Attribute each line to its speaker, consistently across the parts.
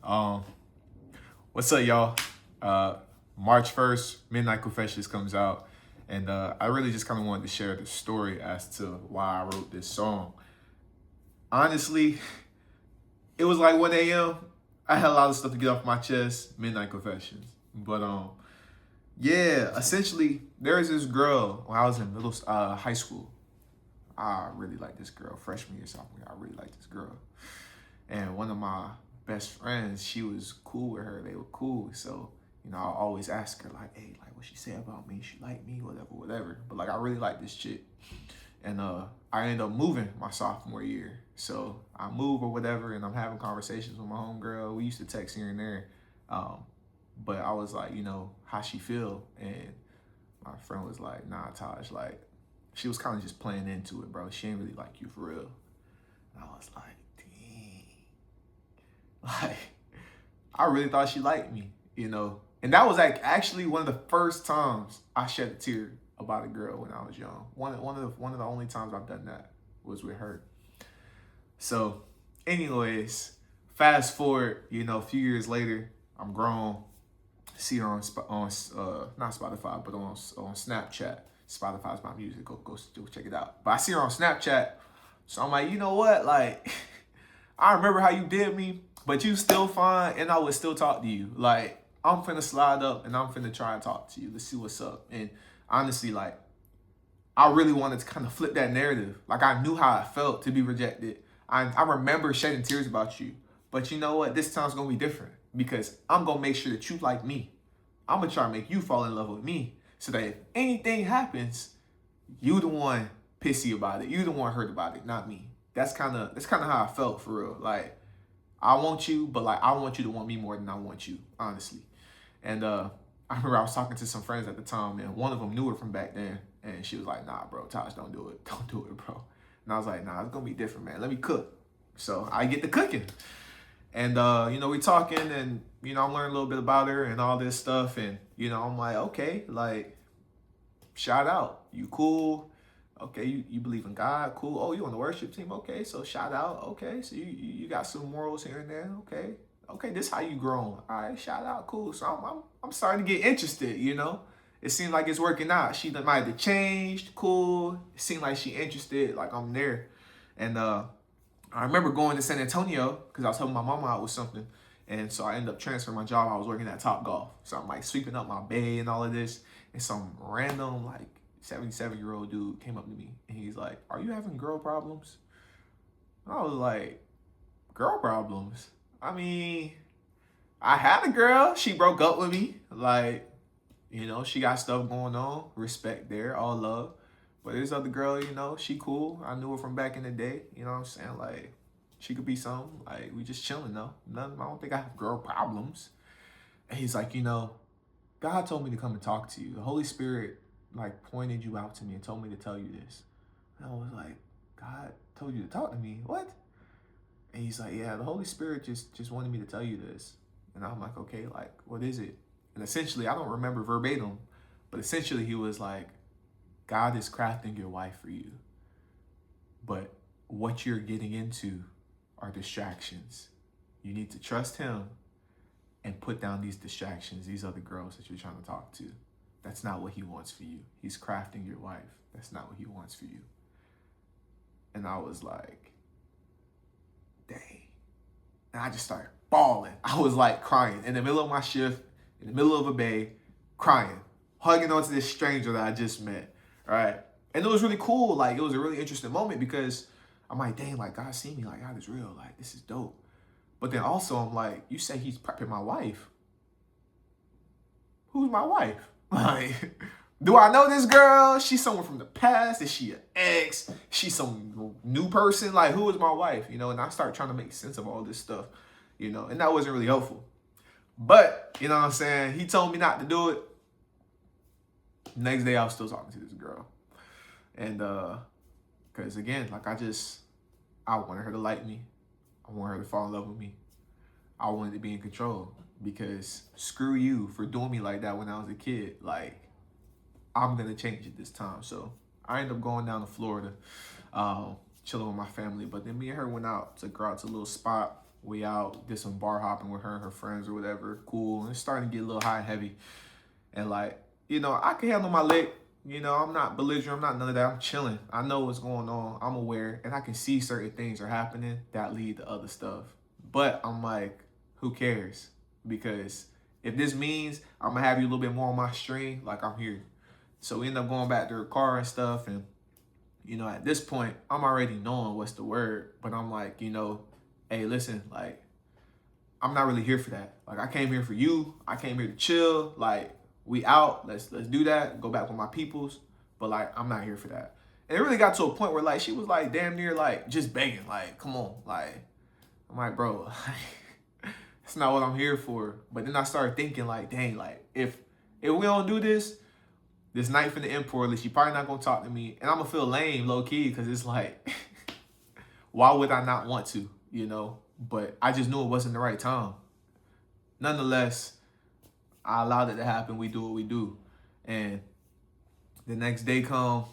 Speaker 1: Um, what's up, y'all? March 1st, Midnight Confessions comes out, and I really just kind of wanted to share the story as to why I wrote this song. Honestly, it was like 1 a.m. I had a lot of stuff to get off my chest. Midnight Confessions, but yeah, essentially, there was this girl when I was in high school. I really liked this girl, freshman year, sophomore year. I really liked this girl. And one of my best friends, she was cool with her. They were cool. So, I always ask her, like, hey, like, what she say about me? She like me, whatever, whatever. But, like, I really like this chick. And I ended up moving my sophomore year. So I move or whatever, and I'm having conversations with my homegirl. We used to text here and there. But I was like, how she feel? And my friend was like, nah, Taj, like, she was kind of just playing into it, bro. She ain't really like you for real. And I was like, dang. Like, I really thought she liked me. And that was like actually one of the first times I shed a tear about a girl when I was young. One of the only times I've done that was with her. So, anyways, fast forward, a few years later, I'm grown. See her on not Spotify, but on Snapchat. Spotify's my music. Go check it out. But I see her on Snapchat, so I'm like, you know what? Like, I remember how you did me, but you still fine, and I would still talk to you. Like, I'm finna slide up, and I'm finna try and talk to you. Let's see what's up. And honestly, like, I really wanted to kind of flip that narrative. Like, I knew how it felt to be rejected. I remember shedding tears about you. But you know what? This time's gonna be different because I'm gonna make sure that you like me. I'm gonna try to make you fall in love with me so that if anything happens, you the one pissy about it. You the one hurt about it, not me. That's kind of how I felt for real. Like, I want you, but like I want you to want me more than I want you, honestly. And I remember I was talking to some friends at the time, and one of them knew her from back then, and she was like, "Nah, bro, Tosh, don't do it, don't do it, bro." And I was like, "Nah, it's gonna be different, man. Let me cook." So I get to cooking, and we talking, and I'm learning a little bit about her and all this stuff, and I'm like, okay, like, shout out, you cool. Okay, you believe in God, cool. Oh, you on the worship team, okay. So shout out, okay. So you got some morals here and there, okay. Okay, this how you grown. All right, shout out, cool. So I'm starting to get interested. It seems like it's working out. She might have changed, cool. It seemed like she interested, like I'm there. And I remember going to San Antonio because I was helping my mama out with something. And so I ended up transferring my job. I was working at Top Golf. So I'm like sweeping up my bay and all of this. And some random like 77-year-old dude came up to me and he's like, "Are you having girl problems?" And I was like, "Girl problems?" I mean, I had a girl. She broke up with me. Like, she got stuff going on. Respect there, all love. But this other girl, she cool. I knew her from back in the day. You know what I'm saying? Like, she could be something. Like, we just chilling though. Nothing. I don't think I have girl problems. And he's like, God told me to come and talk to you. The Holy Spirit like pointed you out to me and told me to tell you this. And I was like, God told you to talk to me? What? And he's like, yeah, the Holy Spirit just wanted me to tell you this. And I'm like, okay, like, what is it? And essentially, I don't remember verbatim, but essentially he was like, God is crafting your wife for you. But what you're getting into are distractions. You need to trust him and put down these distractions, these other girls that you're trying to talk to. That's not what he wants for you. He's crafting your wife. That's not what he wants for you. And I was like, dang. And I just started bawling. I was like crying in the middle of my shift, in the middle of a bay, crying, hugging onto this stranger that I just met. Right? And it was really cool. Like, it was a really interesting moment because I'm like, dang, like, God see me. Like, God is real. Like, this is dope. But then also, I'm like, you say he's prepping my wife. Who's my wife? Like, do I know this girl? She's someone from the past. Is she an ex? She's some new person? Like, who is my wife? And I start trying to make sense of all this stuff, and that wasn't really helpful. But, you know what I'm saying? He told me not to do it. Next day, I was still talking to this girl. And, because again, like, I wanted her to like me. I wanted her to fall in love with me. I wanted to be in control because screw you for doing me like that when I was a kid. Like, I'm going to change it this time. So I ended up going down to Florida, chilling with my family. But then me and her went out, took her out to a little spot. We out, did some bar hopping with her and her friends or whatever. Cool. And it's starting to get a little high and heavy. And like, I can handle my lick. I'm not belligerent. I'm not none of that. I'm chilling. I know what's going on. I'm aware. And I can see certain things are happening that lead to other stuff. But I'm like, who cares? Because if this means I'm going to have you a little bit more on my string, like, I'm here. So we end up going back to her car and stuff. And, at this point, I'm already knowing what's the word. But I'm like, hey, listen, like, I'm not really here for that. Like, I came here for you. I came here to chill. Like, we out. Let's do that. Go back with my peoples. But like, I'm not here for that. And it really got to a point where like she was like damn near like just begging. Like, come on. Like, I'm like, bro, that's not what I'm here for. But then I started thinking like, dang, like if we don't do this night from the import, she probably not gonna talk to me, and I'm gonna feel lame, low key, because it's like, why would I not want to, But I just knew it wasn't the right time. Nonetheless, I allowed it to happen. We do what we do, and the next day come,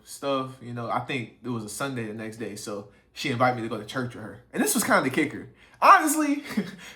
Speaker 1: stuff. I think it was a Sunday the next day, so she invited me to go to church with her, and this was kind of the kicker. Honestly,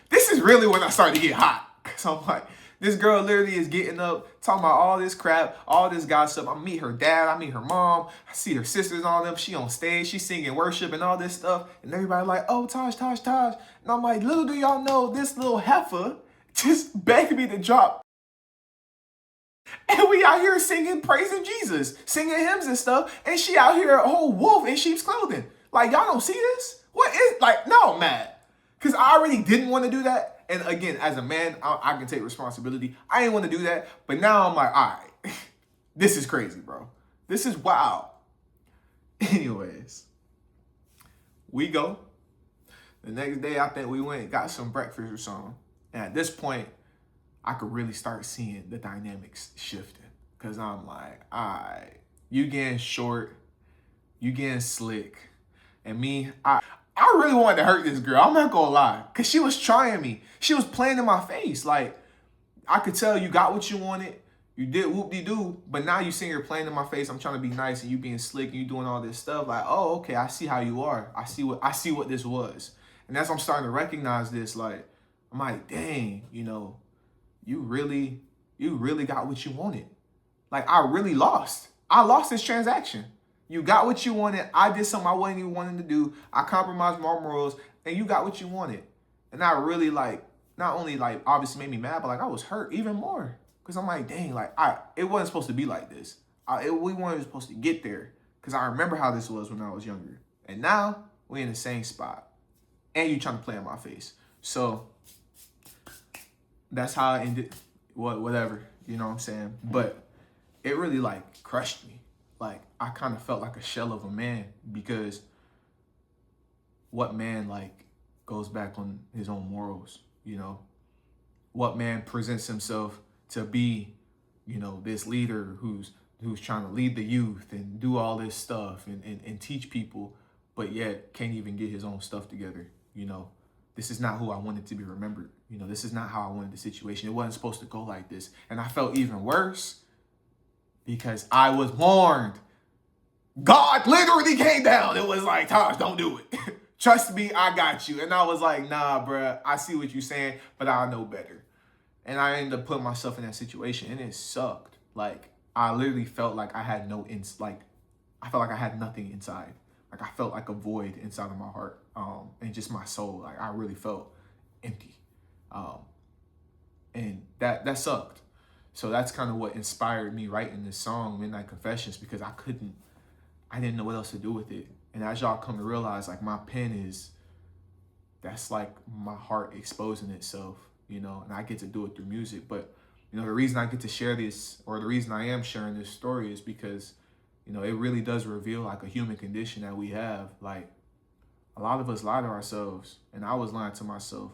Speaker 1: this is really when I started to get hot, cause I'm like, this girl literally is getting up, talking about all this crap, all this gossip. I meet her dad, I meet her mom, I see her sisters and all them. She on stage, she's singing worship and all this stuff. And everybody like, oh, Taj. And I'm like, little do y'all know, this little heifer just begged me to drop. And we out here singing, praising Jesus, singing hymns and stuff. And she out here a whole wolf in sheep's clothing. Like, y'all don't see this? What is, like, no, man. Because I already didn't want to do that. And again, as a man, I can take responsibility. I didn't want to do that. But now I'm like, all right, this is crazy, bro. This is wild. Anyways, we go. The next day, I think we went and got some breakfast or something. And at this point, I could really start seeing the dynamics shifting. Because I'm like, all right, you getting short, you getting slick. And me, I really wanted to hurt this girl. I'm not gonna lie. Because she was trying me. She was playing in my face. Like, I could tell you got what you wanted. You did whoop-de-doo. But now you sitting here playing in my face. I'm trying to be nice and you being slick and you doing all this stuff. Like, oh, okay, I see how you are. I see what this was. And as I'm starting to recognize this, like, I'm like, dang, you really got what you wanted. Like, I really lost. I lost this transaction. You got what you wanted. I did something I wasn't even wanting to do. I compromised my morals, and you got what you wanted. And I really, like, not only, like, obviously made me mad, but, like, I was hurt even more. Because I'm like, dang, like, it wasn't supposed to be like this. We weren't supposed to get there. Because I remember how this was when I was younger. And now, we're in the same spot. And you trying to play in my face. So, that's how it ended. Whatever, you know what I'm saying? But it really, like, crushed me. Like, I kind of felt like a shell of a man, because what man, like, goes back on his own morals, What man presents himself to be, this leader who's trying to lead the youth and do all this stuff and teach people, but yet can't even get his own stuff together, This is not who I wanted to be remembered. This is not how I wanted the situation. It wasn't supposed to go like this. And I felt even worse because I was warned. God literally came down. It was like, Taj, don't do it. Trust me, I got you. And I was like, nah, bruh, I see what you're saying, but I know better. And I ended up putting myself in that situation, and it sucked. Like, I literally felt like I had I felt like I had nothing inside. Like, I felt like a void inside of my heart, and just my soul. Like, I really felt empty. And that sucked. So that's kind of what inspired me writing this song, Midnight Confessions, because I didn't know what else to do with it. And as y'all come to realize, like, my pen that's like my heart exposing itself, and I get to do it through music. But, the reason I get to share this, or the reason I am sharing this story, is because, it really does reveal, like, a human condition that we have. Like, a lot of us lie to ourselves, and I was lying to myself.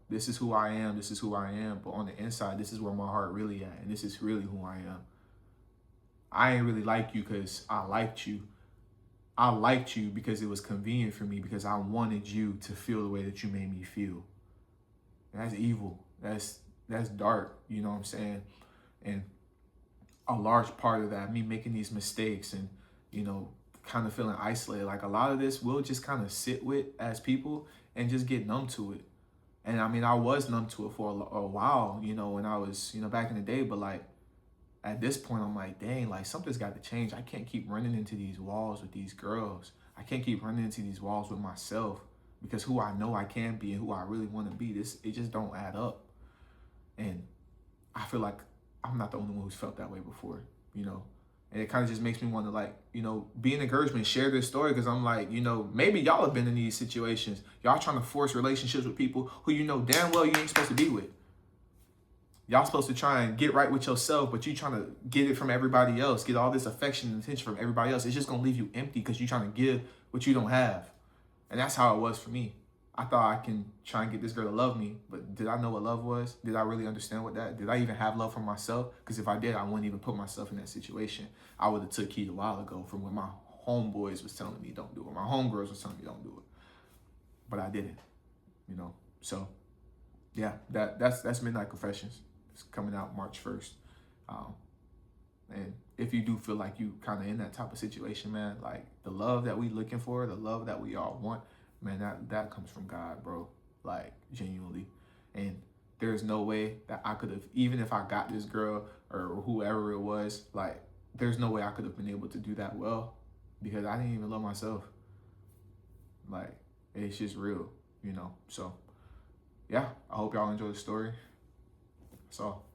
Speaker 1: This is who I am, this is who I am. But on the inside, this is where my heart really at, and this is really who I am. I ain't really like you because I liked you. I liked you because it was convenient for me, because I wanted you to feel the way that you made me feel. And that's evil. That's dark, you know what I'm saying? And a large part of that, me making these mistakes and, kind of feeling isolated, like, a lot of this we'll just kind of sit with as people, and just get numb to it. And I mean, I was numb to it for a while, you know, when I was, you know, back in the day. But like at this point, I'm like, dang, like something's got to change. I can't keep running into these walls with these girls. I can't keep running into these walls with myself, because who I know I can be and who I really want to be, it just don't add up. And I feel like I'm not the only one who's felt that way before, you know. And it kind of just makes me want to, like, you know, be an encouragement, share this story, because I'm like, you know, maybe y'all have been in these situations. Y'all trying to force relationships with people who you know damn well you ain't supposed to be with. Y'all supposed to try and get right with yourself, but you trying to get it from everybody else, get all this affection and attention from everybody else. It's just going to leave you empty because you're trying to give what you don't have. And that's how it was for me. I thought I can try and get this girl to love me, but did I know what love was? Did I really understand what that? Did I even have love for myself? Because if I did, I wouldn't even put myself in that situation. I would have took heed a while ago from when my homeboys was telling me don't do it. My homegirls was telling me don't do it. But I didn't, you know. So yeah, that's Midnight Confessions. It's coming out March 1st. And if you do feel like you kind of in that type of situation, man, like the love that we looking for, the love that we all want, man, that comes from God, bro. Like genuinely. And there's no way that I could have, even if I got this girl or whoever it was, like there's no way I could have been able to do that well, because I didn't even love myself. Like it's just real, you know. So yeah, I hope y'all enjoy the story. That's all.